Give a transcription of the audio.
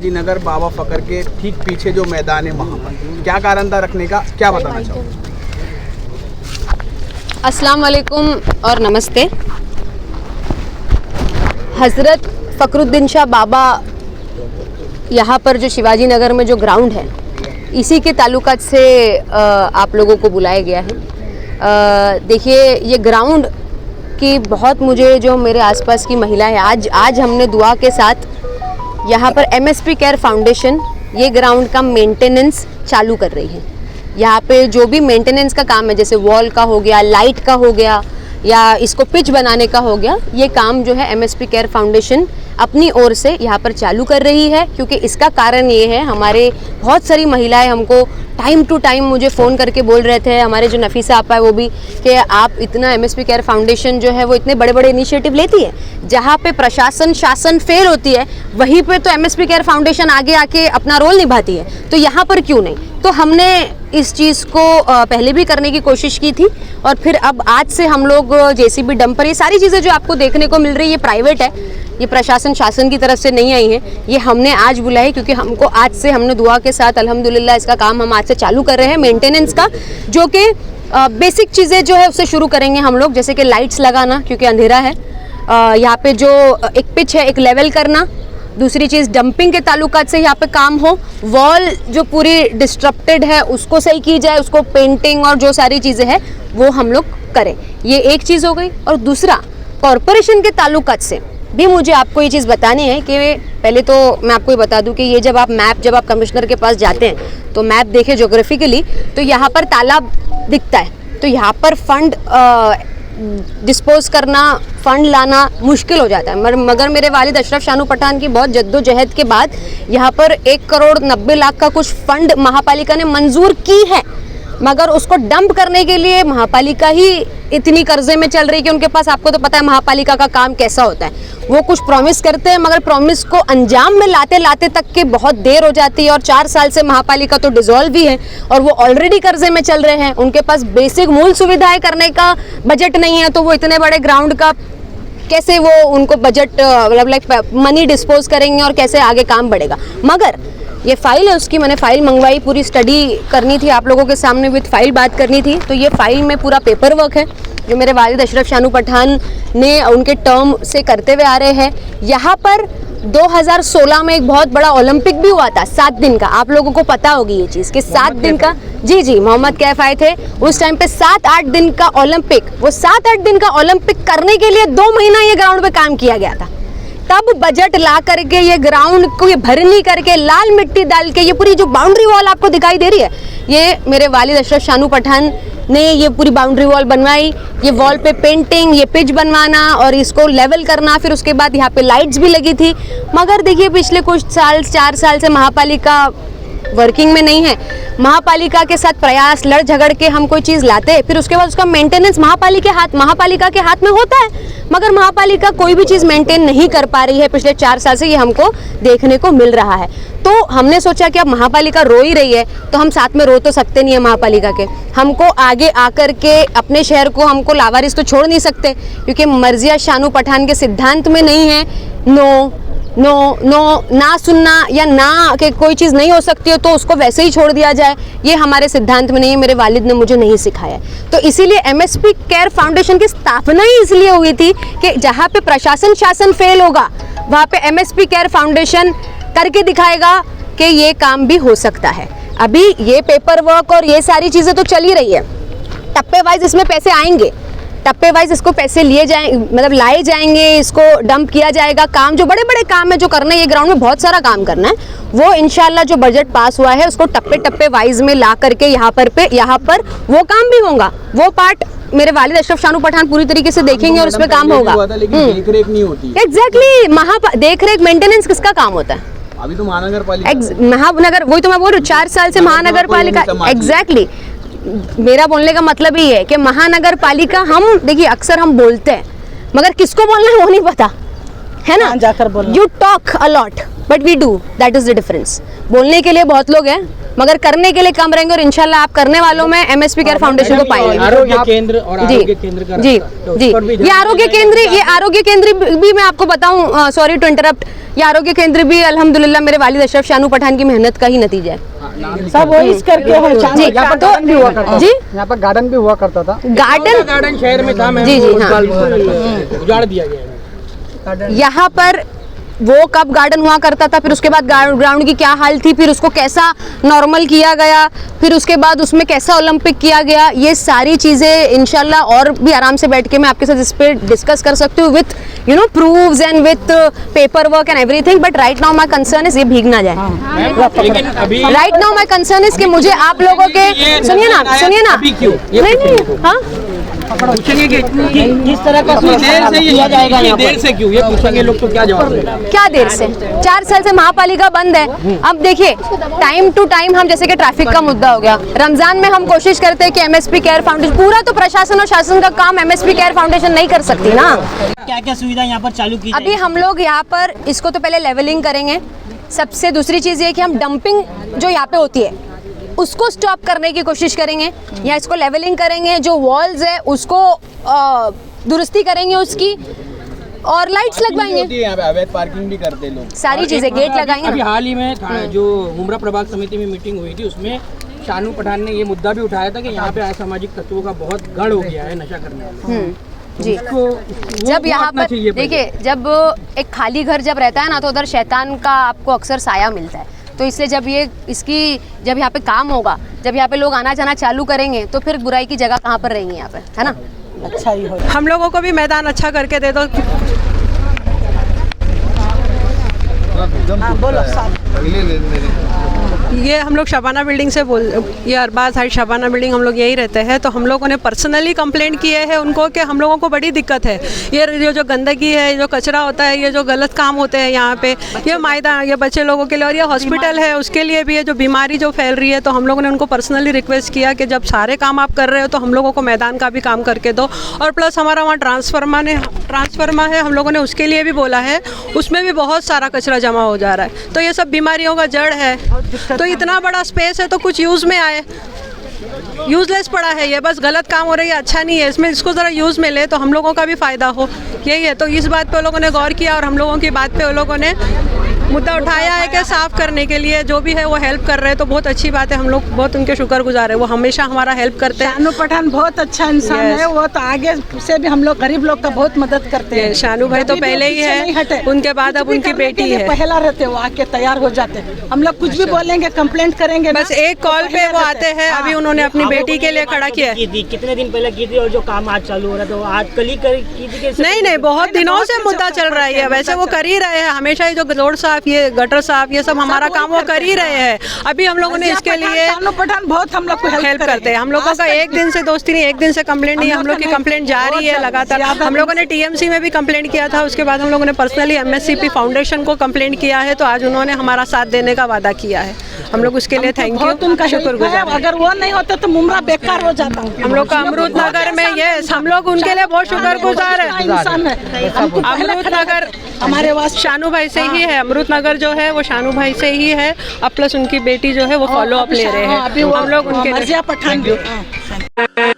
शिवाजी नगर बाबा फकर के ठीक पीछे जो मैदान है वहाँ पर क्या कारण था रखने का, क्या बताना चाहोगे? अस्सलाम वालेकुम और नमस्ते। हज़रत फ़खरुद्दीन शाह बाबा यहाँ पर जो शिवाजी नगर में जो ग्राउंड है, इसी के ताल्लुकात से आप लोगों को बुलाया गया है। देखिए, ये ग्राउंड की बहुत मुझे जो मेरे आसपास की महिला है, आज हमने दुआ के साथ यहाँ पर MSP केयर फाउंडेशन ये ग्राउंड का मेंटेनेंस चालू कर रही है। यहाँ पे जो भी मेंटेनेंस का काम है, जैसे वॉल का हो गया, लाइट का हो गया, या इसको पिच बनाने का हो गया, ये काम जो है MSP केयर फाउंडेशन अपनी ओर से यहाँ पर चालू कर रही है। क्योंकि इसका कारण ये है, हमारे बहुत सारी महिलाएं हमको टाइम टू टाइम मुझे फ़ोन करके बोल रहे थे, हमारे जो नफीसा आपा है वो भी, कि आप इतना MSP केयर फाउंडेशन जो है वो इतने बड़े बड़े इनिशिएटिव लेती है, जहाँ पे प्रशासन शासन फेल होती है वहीं पे तो MSP केयर फाउंडेशन आगे आके अपना रोल निभाती है, तो यहाँ पर क्यों नहीं। तो हमने इस चीज़ को पहले भी करने की कोशिश की थी, और फिर अब आज से हम लोग JCB डंपर, ये सारी चीज़ें जो आपको देखने को मिल रही है ये प्राइवेट है, ये प्रशासन शासन की तरफ से नहीं आई है, ये हमने आज बुलाई क्योंकि हमको आज से हमने दुआ के साथ अल्हम्दुलिल्लाह इसका काम हम आज से चालू कर रहे हैं मेंटेनेंस का, जो कि बेसिक चीज़ें जो है उससे शुरू करेंगे हम लोग, जैसे कि लाइट्स लगाना क्योंकि अंधेरा है, यहाँ पे जो एक पिच है एक लेवल करना, दूसरी चीज़ डंपिंग के ताल्लुकात से यहाँ पे काम हो, वॉल जो पूरी डिस्ट्रप्टेड है उसको सही की जाए, उसको पेंटिंग और जो सारी चीज़ें हैं वो हम लोग करें, ये एक चीज़ हो गई। और दूसरा, कॉरपोरेशन के ताल्लुकात से भी मुझे आपको ये चीज़ बतानी है कि पहले तो मैं आपको ये बता दूं कि ये जब आप कमिश्नर के पास जाते हैं तो मैप देखें ज्योग्राफिकली, तो यहाँ पर तालाब दिखता है, तो यहाँ पर फंड डिस्पोज करना, फ़ंड लाना मुश्किल हो जाता है। मगर मेरे वालिद अशरफ शानू पठान की बहुत जद्दोजहद के बाद यहाँ पर 1,90,00,000 का कुछ फ़ंड महापालिका ने मंजूर की है, मगर उसको डंप करने के लिए महापालिका ही इतनी कर्जे में चल रही है कि उनके पास, आपको तो पता है महापालिका का काम कैसा होता है, वो कुछ प्रॉमिस करते हैं मगर प्रॉमिस को अंजाम में लाते लाते तक के बहुत देर हो जाती है। और 4 साल से महापालिका तो डिसॉल्व ही है और वो ऑलरेडी कर्जे में चल रहे हैं, उनके पास बेसिक मूल सुविधाएं करने का बजट नहीं है, तो वो इतने बड़े ग्राउंड का कैसे वो उनको बजट मतलब मनी डिस्पोज करेंगे और कैसे आगे काम बढ़ेगा। मगर ये फाइल है उसकी, मैंने फाइल मंगवाई, पूरी स्टडी करनी थी, आप लोगों के सामने विद फाइल बात करनी थी, तो ये फाइल में पूरा पेपर वर्क है जो मेरे वालिद अशरफ शानू पठान ने उनके टर्म से करते हुए आ रहे हैं। यहाँ पर 2016 में एक बहुत बड़ा ओलंपिक भी हुआ था 7 दिन का, आप लोगों को पता होगी ये चीज़ कि 7 दिन का, जी मोहम्मद कैफ आए थे उस टाइम पे, 7-8 दिन का ओलंपिक, वो 7-8 दिन का ओलंपिक करने के लिए 2 महीना ये ग्राउंड पे काम किया गया था। तब बजट ला करके ये ग्राउंड को ये भरनी करके लाल मिट्टी डाल के ये पूरी जो बाउंड्री वॉल आपको दिखाई दे रही है, ये मेरे वालिद अशरफ शानू पठान ने ये पूरी बाउंड्री वॉल बनवाई। ये वॉल पे पेंटिंग, ये पिच बनवाना और इसको लेवल करना, फिर उसके बाद यहाँ पे लाइट्स भी लगी थी। मगर देखिए पिछले कुछ साल, 4 साल से महापालिका वर्किंग में नहीं है। महापालिका के साथ प्रयास लड़ झगड़ के हम कोई चीज़ लाते हैं, फिर उसके बाद उसका मेंटेनेंस महापालिका के हाथ में होता है, मगर महापालिका कोई भी चीज़ मेंटेन नहीं कर पा रही है पिछले 4 साल से, ये हमको देखने को मिल रहा है। तो हमने सोचा कि अब महापालिका रो ही रही है तो हम साथ में रो तो सकते नहीं है महापालिका के, हमको आगे आकर के अपने शहर को हमको लावारिस तो छोड़ नहीं सकते, क्योंकि मर्जिया शानू पठान के सिद्धांत में नहीं है नो नो नो, ना सुनना या ना कि कोई चीज़ नहीं हो सकती है तो उसको वैसे ही छोड़ दिया जाए, ये हमारे सिद्धांत में नहीं है, मेरे वालिद ने मुझे नहीं सिखाया। तो इसीलिए MSP केयर फाउंडेशन की स्थापना ही इसलिए हुई थी कि जहाँ पे प्रशासन शासन फेल होगा वहाँ पे MSP केयर फाउंडेशन करके दिखाएगा कि ये काम भी हो सकता है। अभी ये पेपर वर्क और ये सारी चीज़ें तो चल ही रही है, टप्पे वाइज इसमें पैसे आएंगे, टप्पे वाइज इसको पैसे लिए जाएंगे, मतलब लाए जाएंगे, इसको डंप किया जाएगा। काम जो बड़े बड़े काम है जो करना है, ये ग्राउंड में बहुत सारा काम करना है, वो इंशाल्लाह जो बजट पास हुआ है उसको टप्पे टप्पे वाइज में ला करके यहाँ पर वो काम भी होगा। वो पार्ट मेरे वालिद अशरफ शानू पठान पूरी तरीके से देखेंगे और उस पर काम होगा। देख रेख नहीं होती। एग्जैक्टली, देख रेख मेंटेनेंस किसका काम होता है? अभी तो महानगर पालिका, वही तो मैं बोल रही हूँ, 4 साल से महानगर पालिका। एग्जैक्टली, मेरा बोलने का मतलब ही है कि महानगर पालिका, हम देखिए अक्सर हम बोलते हैं मगर किसको बोलना है वो नहीं पता है ना, जाकर बोलना। You talk a lot but we do, that is the difference. बोलने के लिए बहुत लोग हैं मगर करने के लिए कम रहेंगे और इंशाल्लाह आप करने वालों में MSP केयर फाउंडेशन को पाएंगे। आरोग्य केंद्र और आरोग्य केंद्र का जी रास्ता, तो जी उस पर भी ये आरोग्य केंद्र भी मैं आपको बताऊं, सॉरी टू इंटरप्ट, ये आरोग्य केंद्र भी अल्हम्दुलिल्लाह मेरे वालिद अशरफ शानू पठान की मेहनत का ही नतीजा है। सब वो इस करके है जी यहाँ पर गार्डन भी हुआ करता जी यहाँ पर गार्डन भी हुआ करता था। गार्डन शहर में था, जी, जी, हाँ। उजाड़ दिया गया है। यहाँ पर वो कब गार्डन हुआ करता था, फिर उसके बाद ग्राउंड की क्या हाल थी, फिर उसको कैसा नॉर्मल किया गया, फिर उसके बाद उसमें कैसा ओलंपिक किया गया, ये सारी चीज़ें इंशाल्लाह और भी आराम से बैठ के मैं आपके साथ इस पर डिस्कस कर सकती हूँ with proves and with paper work and everything. But right now my concern is ये भीग ना जाए। लेकिन अभी right now my concern is कि मुझे आप लोगों के सुनिए ना अभी क्यों ये नहीं हाँ पूछेंगे कि किस तरह का देर से ये देर से क्यों ये पूछेंगे लोग, तो क्या जवाब देगा? क्या देर से 4 साल से महापालिका बंद है। अब देखिए टाइम टू टाइम हम जैसे कि ट्रैफिक का मुद्दा हो गया, रमजान में हम कोशिश करते हैं कि MSP केयर फाउंडेशन, पूरा तो प्रशासन और शासन का काम MSP केयर फाउंडेशन नहीं कर सकती ना। क्या क्या सुविधा यहाँ पर चालू की अभी हम लोग यहाँ पर इसको तो पहले लेवलिंग करेंगे, सबसे दूसरी चीज़ ये कि हम डंपिंग जो यहाँ पे होती है उसको स्टॉप करने की कोशिश करेंगे, या इसको लेवलिंग करेंगे, जो वॉल्स है उसको दुरुस्ती करेंगे उसकी, और लाइट्स लगवाएंगे। यहाँ पे अवैध पार्किंग भी करते लोग, सारी चीज़ें गेट लगाएंगे अभी ना। हाल ही में जो मुमरा प्रभाग समिति में मीटिंग हुई थी, उसमें शानू पठान ने ये मुद्दा भी उठाया था कि यहाँ पे असामाजिक तत्वों का बहुत गढ़ हो गया है नशा करने वाले। जी जब यहाँ पर देखिए, जब एक खाली घर जब रहता है ना, तो उधर शैतान का आपको अक्सर साया मिलता है। तो इसलिए जब यहाँ पे काम होगा, जब यहाँ पे लोग आना जाना चालू करेंगे, तो फिर बुराई की जगह कहाँ पर रहेंगी यहाँ पे, है ना। अच्छा ही हो। हम लोगों को भी मैदान अच्छा करके दे दो। हाँ बोलो साहब। ये हम लोग शबाना बिल्डिंग से ये अरबाज हाइट शबाना बिल्डिंग हम लोग यही रहते हैं, तो हम लोगों ने पर्सनली कंप्लेंट किए हैं उनको कि हम लोगों को बड़ी दिक्कत है, ये जो गंदगी है, जो कचरा होता है, ये जो गलत काम होते हैं यहाँ पे, ये मैदान ये बच्चे लोगों के लिए, और ये हॉस्पिटल है उसके लिए भी, ये जो बीमारी जो फैल रही है, तो हम लोगों ने उनको पर्सनली रिक्वेस्ट किया कि जब सारे काम आप कर रहे हो तो हम लोगों को मैदान का भी काम करके दो। और प्लस हमारा वहाँ ट्रांसफार्मा है, हम लोगों ने उसके लिए भी बोला है, उसमें भी बहुत सारा कचरा जमा हो जा रहा है, तो ये सब बीमारियों का जड़ है। तो इतना बड़ा स्पेस है तो कुछ यूज़ में आए, यूज़लेस पड़ा है ये, बस गलत काम हो रही है, अच्छा नहीं है, इसमें इसको ज़रा यूज़ में ले तो हम लोगों का भी फ़ायदा हो, यही है। तो इस बात पे वो लोगों ने गौर किया और हम लोगों की बात पे वो लोगों ने मुद्दा उठाया है कि साफ़ करने के लिए जो भी है वो हेल्प कर रहे हैं, तो बहुत अच्छी बात है, हम लोग बहुत उनके शुक्रगुजार है, वो हमेशा हमारा हेल्प करते हैं। शानू पठान बहुत अच्छा इंसान है, वो तो आगे से भी हम लोग गरीब लोग का बहुत मदद करते हैं। शानू भाई तो पहले ही है, उनके बाद अब उनकी बेटी है, पहला रहते वो आके तैयार हो जाते हैं, हम लोग कुछ भी बोलेंगे कंप्लेंट करेंगे बस एक कॉल पे वो आते हैं। अभी उन्होंने अपनी बेटी के लिए खड़ा किया है। कितने दिन पहले की थी, और जो काम आज चालू हो रहा था वो आज कल ही की थी? नहीं बहुत दिनों से मुद्दा चल रहा है, वैसे वो कर ही रहे हैं हमेशा, ये जो रोड साफ, ये गटर साफ, ये सब हमारा काम वो कर ही रहे हैं। अभी हम लोगों ने इसके लिए शानू पठान बहुत हम लोग को हेल्प करते हैं। हम लोगों का एक दिन से दोस्ती नहीं, एक दिन से कंप्लेंट नहीं, हम लोग की कंप्लेंट जारी है लगातार। हम लोगों ने TMC में भी कंप्लेंट किया था, उसके बाद हम लोगों ने पर्सनली MSCP फाउंडेशन को कंप्लेंट किया है, तो आज उन्होंने हमारा साथ देने का वादा किया है, हम लोग उसके लिए थैंक यू, उनका शुक्रगुजार। अगर वो नहीं होता तो मुमरा बेकार हो जाता। हम लोग का अमृत नगर में ये हम लोग उनके लिए बहुत शुक्रगुजार है। अमृत नगर हमारे वास्ते शानू भाई से ही है, अमृत नगर जो है वो शानू भाई से ही है, अब प्लस उनकी बेटी जो है वो फॉलो अप ले रहे हैं, हम लोग उनके मर्जिया पठान भी